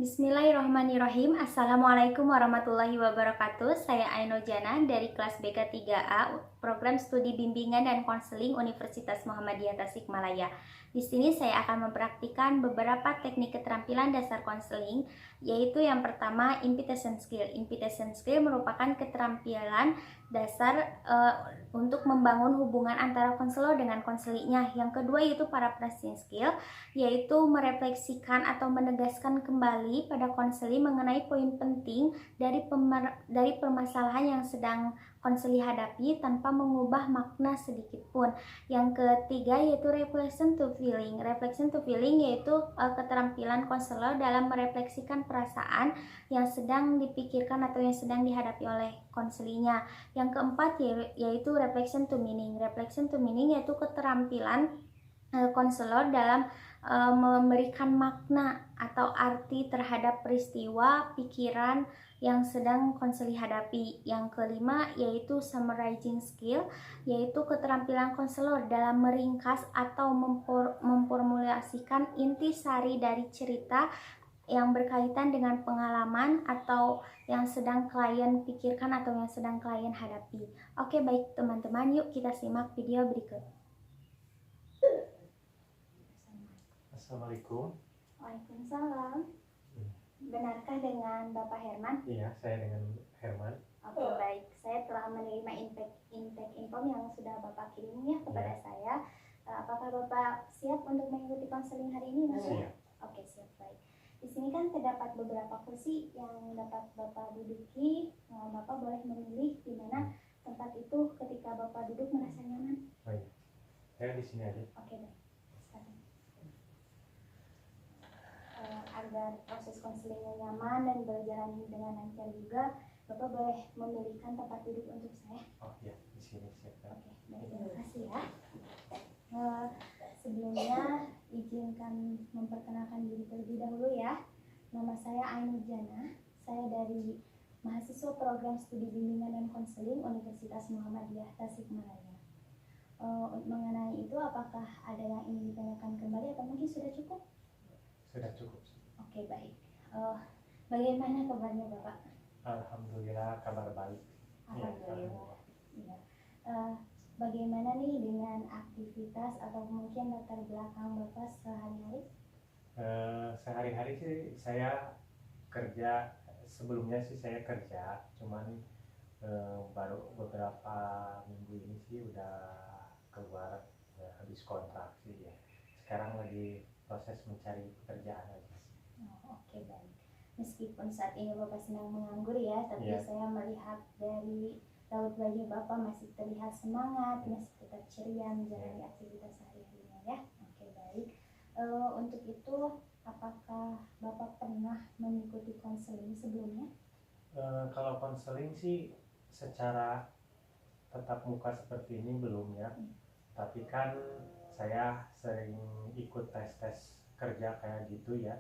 Bismillahirrahmanirrahim. Assalamualaikum warahmatullahi wabarakatuh. Saya Aino Jana dari kelas BK 3A, Program Studi Bimbingan dan Konseling Universitas Muhammadiyah Tasikmalaya. Di sini saya akan mempraktikkan beberapa teknik keterampilan dasar konseling, yaitu yang pertama invitation skill. Invitation skill merupakan keterampilan dasar untuk membangun hubungan antara konselor dengan konselinya. Yang kedua yaitu paraphrasing skill, yaitu merefleksikan atau menegaskan kembali pada konseli mengenai poin penting dari permasalahan yang sedang konseli hadapi tanpa mengubah makna sedikit pun. Yang ketiga yaitu reflection to feeling. Reflection to feeling yaitu keterampilan konselor dalam merefleksikan perasaan yang sedang dipikirkan atau yang sedang dihadapi oleh konselinya. Yang keempat yaitu reflection to meaning. Reflection to meaning yaitu keterampilan konselor dalam memberikan makna atau arti terhadap peristiwa, pikiran yang sedang konseli hadapi. Yang kelima yaitu summarizing skill, yaitu keterampilan konselor dalam meringkas atau memformulasikan intisari dari cerita yang berkaitan dengan pengalaman atau yang sedang klien pikirkan atau yang sedang klien hadapi. Oke, baik teman-teman, yuk kita simak video berikut. Assalamualaikum. Waalaikumsalam. Benarkah dengan Bapak Herman? Iya, saya dengan Herman. Oke, baik. Saya telah menerima intake info yang sudah Bapak kirim ya kepada saya. Apakah Bapak siap untuk mengikuti konseling hari ini? Siap. Oke, siap, baik. Di sini kan terdapat beberapa kursi yang dapat Bapak duduki. Bapak boleh memilih di mana tempat itu ketika Bapak duduk merasa nyaman. Oh iya. Saya di sini aja. Oke, baik. Agar proses konselingnya nyaman dan berjalan dengan lancar juga, Bapak boleh memilihkan tempat duduk untuk saya. Oh iya, di sini siap. Oke, baik, terima kasih ya. Sebelumnya izinkan memperkenalkan diri terlebih dahulu ya. Nama saya Aino Jana. Saya dari mahasiswa program studi bimbingan dan konseling Universitas Muhammadiyah Tasikmalaya. Mengenai itu, apakah ada yang ingin ditanyakan kembali atau mungkin sudah cukup? Sudah cukup. Oke, baik. Bagaimana kabarnya Bapak? Alhamdulillah, kabar baik. Alhamdulillah. Ya. Bagaimana nih dengan aktivitas atau mungkin latar belakang Bapak sehari-hari? Sehari-hari sih saya kerja. Sebelumnya sih saya kerja, cuman baru beberapa minggu ini sih udah keluar, habis kontrak sih ya. Sekarang lagi proses mencari pekerjaan aja. Oke, baik. Meskipun saat ini Bapak sedang menganggur ya, tapi saya melihat dari raut wajah Bapak masih terlihat semangat, masih tetap ceria menjalani aktivitas sehari-harinya ya. Oke, baik. Untuk itu, apakah Bapak pernah mengikuti konseling sebelumnya? Kalau konseling sih secara tatap muka seperti ini belum ya. Tapi kan saya sering ikut tes-tes kerja kayak gitu ya.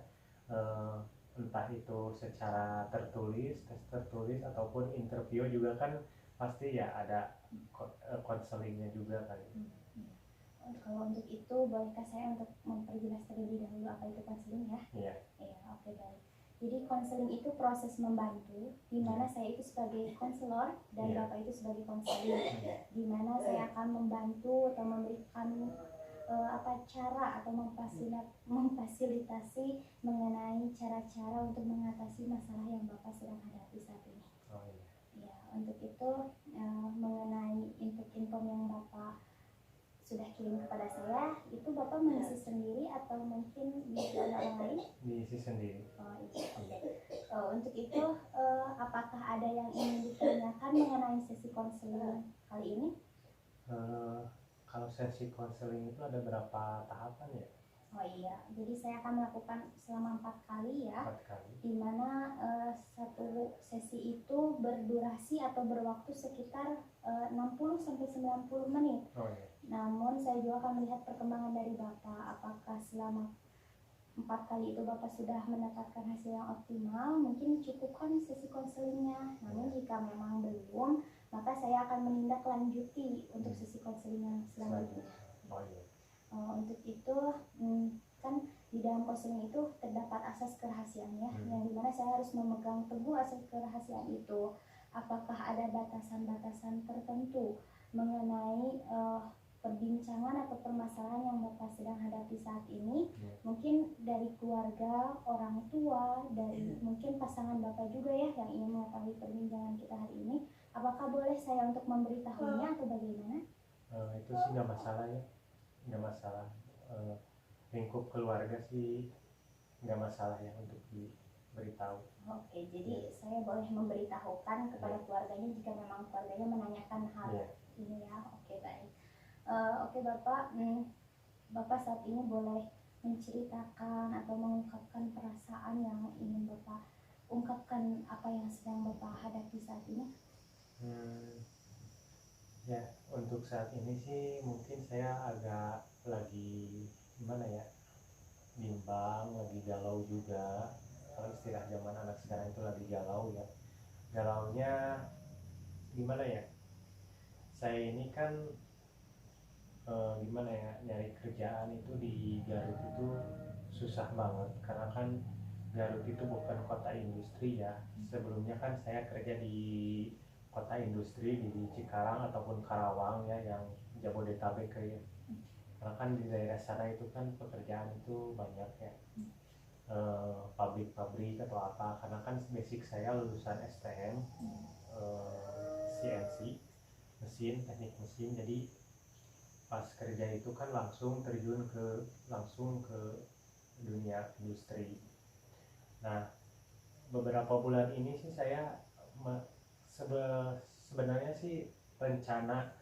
Entah itu secara tertulis, tes tertulis ataupun interview juga kan pasti ya ada konselingnya juga kan. Kalau untuk itu bolehkah saya untuk memperjelas terlebih dahulu apa itu konseling ya? Iya. Iya, oke, baik. Jadi konseling itu proses membantu, di mana saya itu sebagai konselor dan Bapak itu sebagai konseling, di mana saya akan membantu atau memberikan cara atau memfasilitasi mengenai cara-cara untuk mengatasi masalah yang Bapak sedang hadapi saat ini. Oh iya. Ya, untuk itu mengenai info yang Bapak sudah kirim kepada saya, itu Bapak mengisi sendiri atau mungkin diisi orang lain? Diisi sendiri. Oh iya, oke. Untuk itu apakah ada yang ingin ditanyakan mengenai sesi konseling kali ini? Kalau sesi konseling itu ada berapa tahapan ya? Oh iya, jadi saya akan melakukan selama 4 kali ya. 4 kali. Di mana satu sesi itu berdurasi atau berwaktu sekitar 60-90 menit. Oh iya. Namun saya juga akan melihat perkembangan dari Bapak, apakah selama 4 kali itu Bapak sudah mendapatkan hasil yang optimal, mungkin cukupkan sesi konselingnya. Namun jika memang belum, maka saya akan menindaklanjuti untuk sesi konseling yang selanjutnya. Oh iya. Untuk itu kan di dalam konseling itu terdapat asas kerahasiaannya, yang dimana saya harus memegang teguh asas kerahasiaan itu. Apakah ada batasan-batasan tertentu mengenai perbincangan atau permasalahan yang Bapak sedang hadapi saat ini? Mungkin dari keluarga, orang tua, dari mungkin pasangan Bapak juga ya yang ingin mengetahui perbincangan kita hari ini. Apakah boleh saya untuk memberitahunya atau bagaimana? Itu sih nggak masalah ya, nggak masalah. Lingkup keluarga sih nggak masalah ya untuk diberitahu. Oke, jadi saya boleh memberitahukan kepada keluarganya jika memang keluarganya menanyakan hal ini ya. Oke, baik. Oke Bapak, Bapak saat ini boleh menceritakan atau mengungkapkan perasaan yang ingin Bapak ungkapkan, apa yang sedang Bapak hadapi saat ini? Ya, untuk saat ini sih mungkin saya agak lagi gimana ya, bimbang, lagi galau juga. Kalau istilah zaman anak sekarang itu lagi galau ya. Galaunya gimana ya, saya ini kan gimana ya, nyari kerjaan itu di Garut itu susah banget, karena kan Garut itu bukan kota industri ya. Sebelumnya kan saya kerja di kota industri di Cikarang ataupun Karawang ya, yang Jabodetabek ya. Karena kan di daerah sana itu kan pekerjaan itu banyak ya, pabrik-pabrik atau apa. Karena kan basic saya lulusan STM, CNC, mesin, teknik mesin. Jadi pas kerja itu kan langsung terjun langsung ke dunia industri. Nah, beberapa bulan ini sih saya sebenarnya sih rencana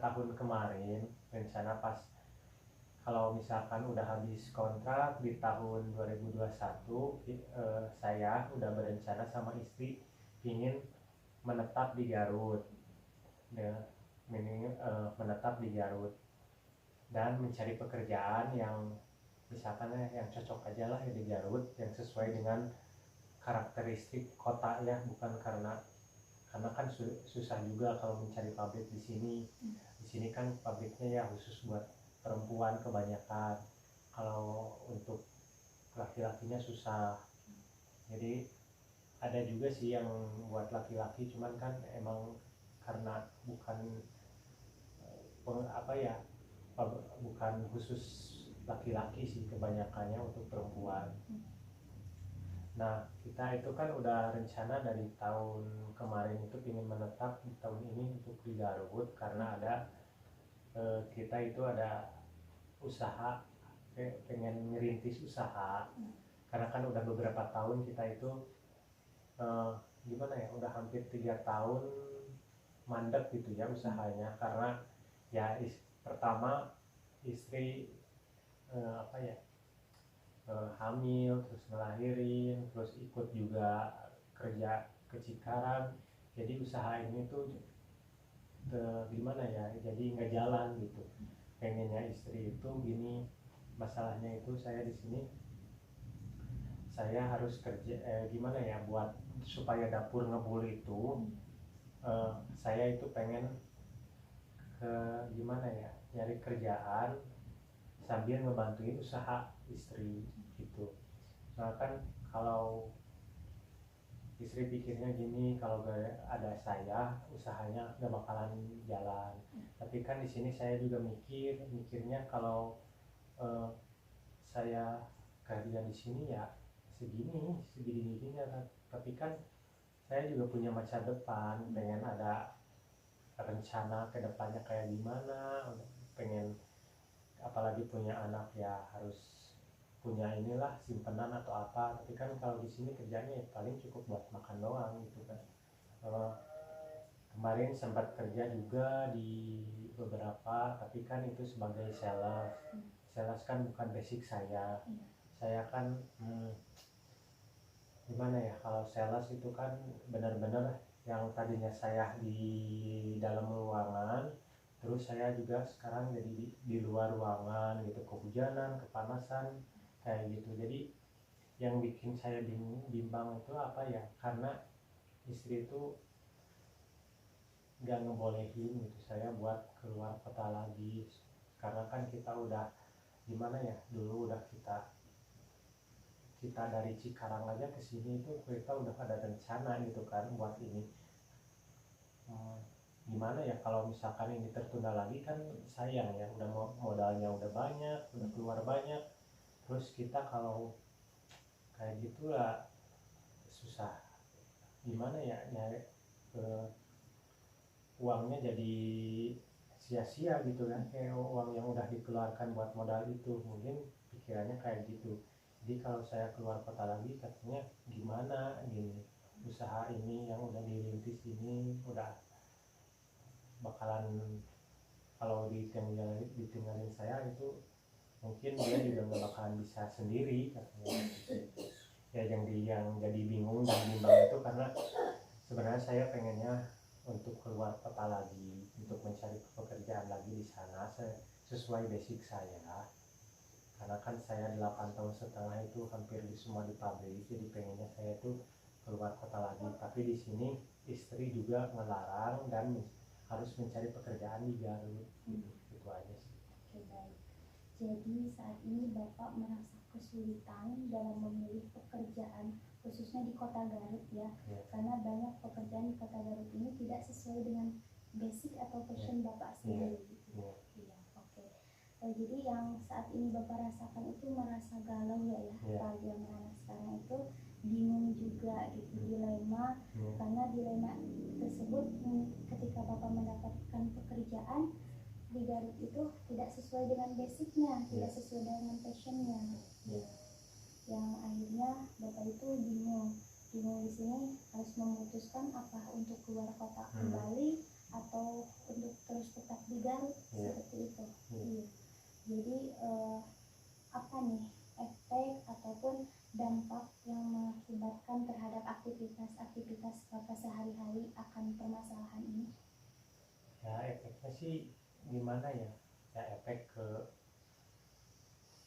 tahun kemarin, rencana pas kalau misalkan udah habis kontrak di tahun 2021, saya udah berencana sama istri ingin menetap di Garut, menetap di Garut dan mencari pekerjaan yang misalkan yang cocok aja lah ya di Garut, yang sesuai dengan karakteristik kota ya, bukan karena kan susah juga kalau mencari pabrik di sini. Di sini kan pabriknya ya khusus buat perempuan kebanyakan, kalau untuk laki-lakinya susah. Jadi ada juga sih yang buat laki-laki, cuman kan emang karena bukan bukan khusus laki-laki sih, kebanyakannya untuk perempuan. Nah, kita itu kan udah rencana dari tahun kemarin itu ingin menetap di tahun ini untuk di Garut, karena ada kita itu ada usaha, pengen ngerintis usaha. Karena kan udah beberapa tahun kita itu gimana ya, udah hampir 3 tahun mandek gitu ya usahanya, karena ya pertama istri hamil, terus ngelahirin, terus ikut juga kerja ke Cikarang. Jadi usaha ini tuh gimana ya, jadi nggak jalan gitu. Pengennya istri itu gini, masalahnya itu saya di sini saya harus kerja gimana ya, buat supaya dapur ngebul itu saya itu pengen gimana ya, nyari kerjaan sambil ngebantuin usaha istri gitu. Nah kan kalau istri pikirnya gini, kalau gak ada saya usahanya gak bakalan jalan. Tapi kan di sini saya juga mikirnya kalau saya kerja di sini ya segini ya. Tapi kan saya juga punya masa depan, pengen ada rencana ke depannya kayak gimana, pengen apalagi punya anak ya harus punya inilah simpenan atau apa. Tapi kan kalau di sini kerjanya ya paling cukup buat makan doang gitu kan. Kemarin sempat kerja juga di beberapa, tapi kan itu sebagai sales kan bukan basic saya. Saya kan gimana ya, kalau sales itu kan benar-benar yang tadinya saya di dalam ruangan, terus saya juga sekarang jadi di luar ruangan gitu, kehujanan, kepanasan kayak gitu. Jadi yang bikin saya bimbang itu apa ya, karena istri itu gak ngebolehin gitu saya buat keluar kota lagi. Karena kan kita udah gimana ya, dulu udah kita kita dari Cikarang aja ke sini itu kita udah ada rencana gitu kan buat ini. Gimana ya kalau misalkan ini tertunda lagi kan sayang ya, udah modalnya udah banyak, udah keluar banyak, terus kita kalau kayak gitulah susah, gimana ya nyari uangnya jadi sia-sia gitu kan, kayak uang yang udah dikeluarkan buat modal itu, mungkin pikirannya kayak gitu. Jadi kalau saya keluar kota lagi katanya gimana gini, usaha ini yang udah dirintis ini udah bakalan, kalau ditinggalin saya itu mungkin dia juga nggak bakalan bisa sendiri katanya. Ya yang jadi bingung dan bimbang itu karena sebenarnya saya pengennya untuk keluar kota lagi, untuk mencari pekerjaan lagi di sana sesuai basic saya, karena kan saya 8,5 tahun itu hampir di semua di pabrik, jadi pengennya saya tuh keluar kota lagi. Tapi di sini istri juga melarang dan harus mencari pekerjaan di Garut. Itu aja sih. Oke, baik. Jadi saat ini Bapak merasa kesulitan dalam memilih pekerjaan, khususnya di kota Garut ya, karena banyak pekerjaan di kota Garut ini tidak sesuai dengan basic atau passion Bapak sendiri. Iya, oke. Jadi yang saat ini Bapak rasakan itu merasa galau ya, apalagi yang anak sekarang itu bingung juga gitu, dilema, karena dilema tersebut ketika Bapak mendapatkan pekerjaan di Garut itu tidak sesuai dengan basicnya, tidak sesuai dengan passionnya, yang akhirnya Bapak itu bingung di sini harus memutuskan apa untuk keluar kota kembali atau untuk terus tetap di Garut, seperti itu. Jadi apa nih efek ataupun dampak yang mengakibatkan terhadap aktivitas Bapak sehari-hari akan permasalahan ini? Ya efeknya sih gimana ya, efek ke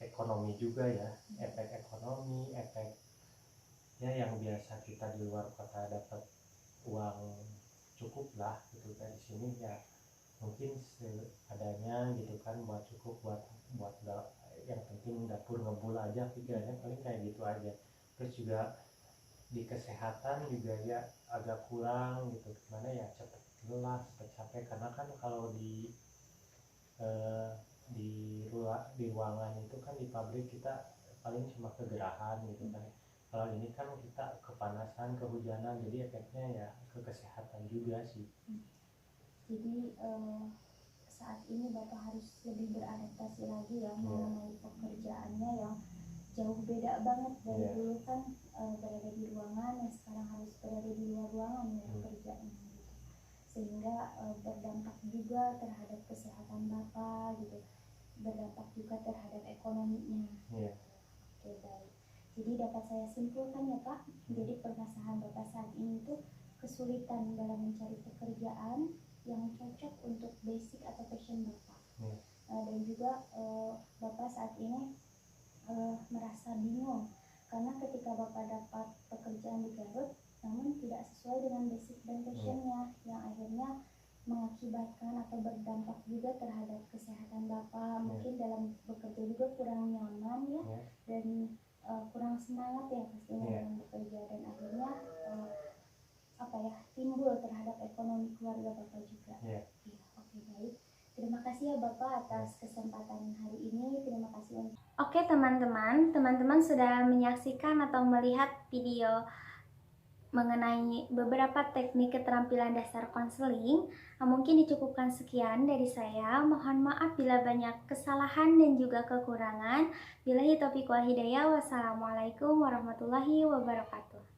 ekonomi juga ya, efek ekonomi, efek ya yang biasa kita di luar kota dapat uang cukup lah gitu, dari sini ya mungkin seadanya gitu kan, buat cukup buat yang penting dapur ngebul aja, pikirannya paling kayak gitu aja. Terus juga di kesehatan juga ya agak kurang gitu, gimana ya, cepet lelah, cepet capek, karena kan kalau di ruangan itu kan di pabrik kita paling cuma kegerahan gitu kan. Kalau ini kan kita kepanasan, kehujanan, jadi efeknya ya ke kesehatan juga sih. Jadi saat ini Bapak harus lebih beradaptasi lagi ya mengenai pekerjaannya yang jauh beda banget dari dulu kan berada di ruangan, yang sekarang harus berada di luar ruangan ya pekerjaannya gitu. Sehingga berdampak juga terhadap kesehatan Bapak gitu, berdampak juga terhadap ekonominya. Oke, baik. Jadi dapat saya simpulkan ya Pak, jadi permasalahan Bapak saat ini itu kesulitan dalam mencari pekerjaan yang cocok untuk basic atau passion Bapak. Dan juga Bapak saat ini merasa bingung karena ketika Bapak dapat pekerjaan di Garut namun tidak sesuai dengan basic dan passionnya, yang akhirnya mengakibatkan atau berdampak juga terhadap kesehatan Bapak. Mungkin dalam bekerja juga kurang nyaman ya, dan kurang semangat ya pastinya dalam bekerja, dan akhirnya timbul terhadap ekonomi keluarga Bapak juga. Oke, baik. Terima kasih ya Bapak atas kesempatan hari ini. Terima kasih. Oke teman-teman sudah menyaksikan atau melihat video mengenai beberapa teknik keterampilan dasar konseling. Mungkin dicukupkan sekian dari saya. Mohon maaf bila banyak kesalahan dan juga kekurangan. Billahi taufiq wal hidayah. Wassalamualaikum warahmatullahi wabarakatuh.